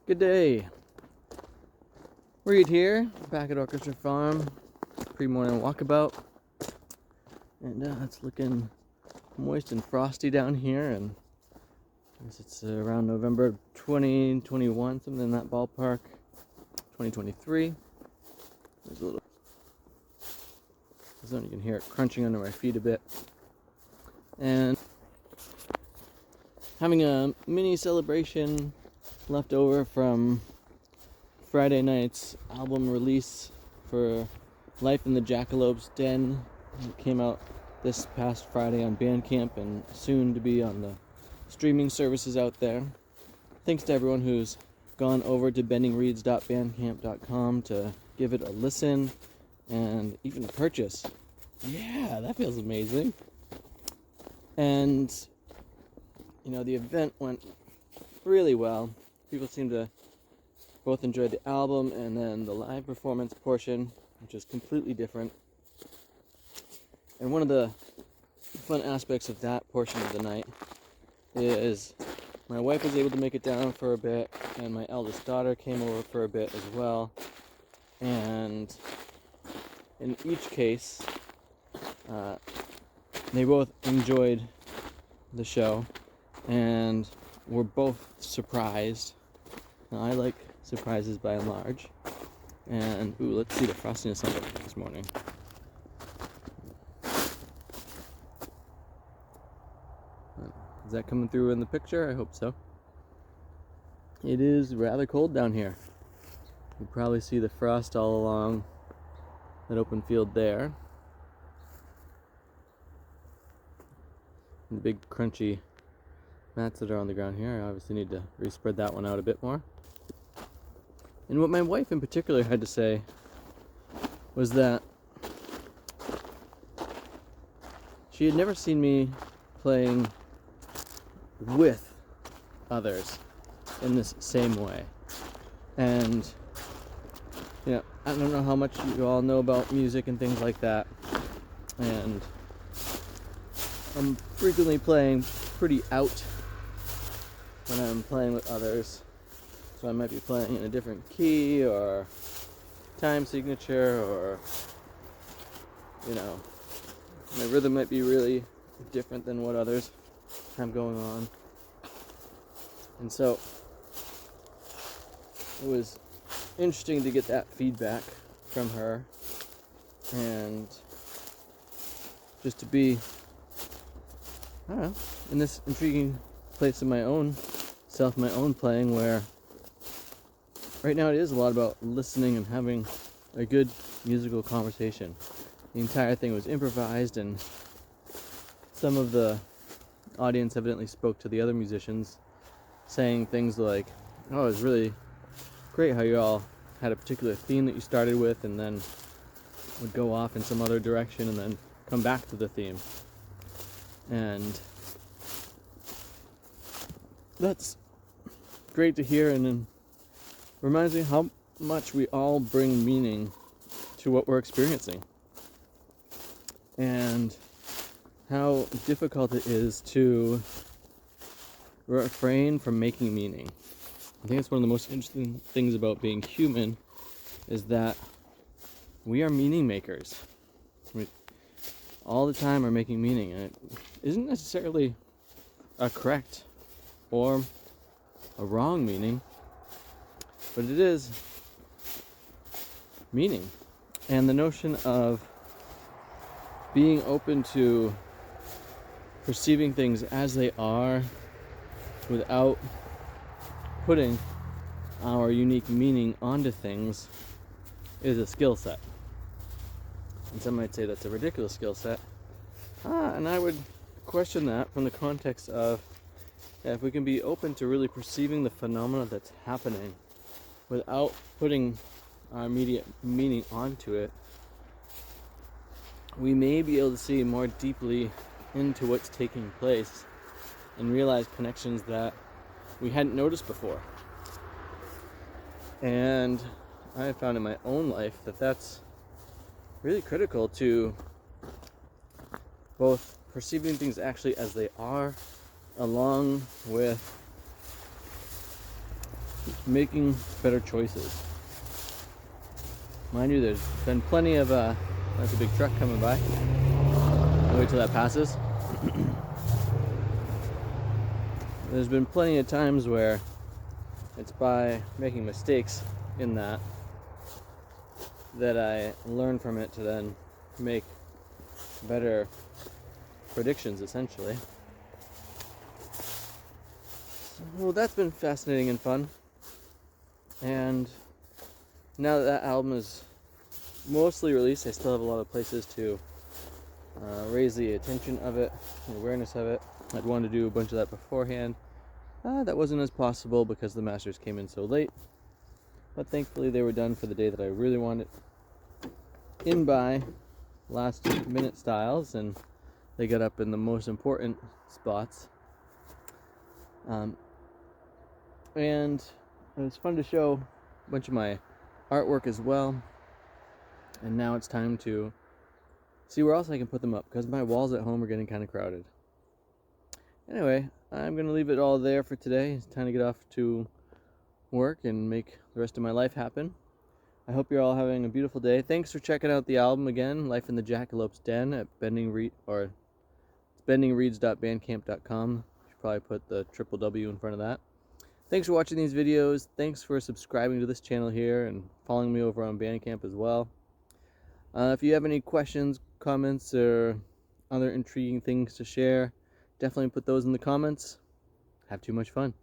Good day. Reed here, back at Orchestra Farm, pre-morning walkabout, and it's looking moist and frosty down here, and I guess it's around November 2021, something in that ballpark, 2023. There's a little zone, you can hear it crunching under my feet a bit, and having a mini celebration left over from Friday night's album release for Life in the Jackalopes Den. It came out this past Friday on Bandcamp and soon to be on the streaming services out there. Thanks to everyone who's gone over to bendingreeds.bandcamp.com to give it a listen and even purchase. Yeah, that feels amazing. And, the event went really well. People seem to both enjoy the album and then the live performance portion, which is completely different. And one of the fun aspects of that portion of the night is my wife was able to make it down for a bit, and my eldest daughter came over for a bit as well. And in each case, they both enjoyed the show and were both surprised. Now, I like surprises by and large. And, let's see the frostiness of it this morning. Is that coming through in the picture? I hope so. It is rather cold down here. You probably see the frost all along that open field there. And the big crunchy mats that are on the ground here. I obviously need to respread that one out a bit more. And what my wife in particular had to say was that she had never seen me playing with others in this same way. And, I don't know how much you all know about music and things like that. And I'm frequently playing pretty out when I'm playing with others. So I might be playing in a different key or time signature, or my rhythm might be really different than what others have going on. And so it was interesting to get that feedback from her, and just to be, in this intriguing place of my own self, my own playing, where right now it is a lot about listening and having a good musical conversation. The entire thing was improvised, and some of the audience evidently spoke to the other musicians, saying things like, it was really great how you all had a particular theme that you started with and then would go off in some other direction and then come back to the theme. And that's great to hear, and it reminds me how much we all bring meaning to what we're experiencing, and how difficult it is to refrain from making meaning. I think it's one of the most interesting things about being human, is that we are meaning makers. We all the time are making meaning, and it isn't necessarily a correct or a wrong meaning, but it is meaning. And the notion of being open to perceiving things as they are without putting our unique meaning onto things is a skill set. And some might say that's a ridiculous skill set. And I would question that from the context of, if we can be open to really perceiving the phenomena that's happening without putting our immediate meaning onto it, we may be able to see more deeply into what's taking place and realize connections that we hadn't noticed before. And I have found in my own life that that's really critical to both perceiving things actually as they are, along with making better choices. Mind you, there's been plenty of, that's a big truck coming by. I'll wait till that passes. There's been plenty of times where it's by making mistakes in that I learn from it to then make better predictions, essentially. So that's been fascinating and fun. And now that that album is mostly released, I still have a lot of places to raise the attention of it, the awareness of it. I'd wanted to do a bunch of that beforehand. That wasn't as possible because the masters came in so late. But thankfully they were done for the day that I really wanted in by, last minute styles, and they got up in the most important spots. And it was fun to show a bunch of my artwork as well. And now it's time to see where else I can put them up, because my walls at home are getting kind of crowded. Anyway, I'm going to leave it all there for today. It's time to get off to work and make the rest of my life happen. I hope you're all having a beautiful day. Thanks for checking out the album again, Life in the Jackalope's Den at bendingreeds.bandcamp.com. You should probably put the www in front of that. Thanks for watching these videos. Thanks for subscribing to this channel here and following me over on Bandcamp as well. If you have any questions, comments, or other intriguing things to share, definitely put those in the comments. Have too much fun.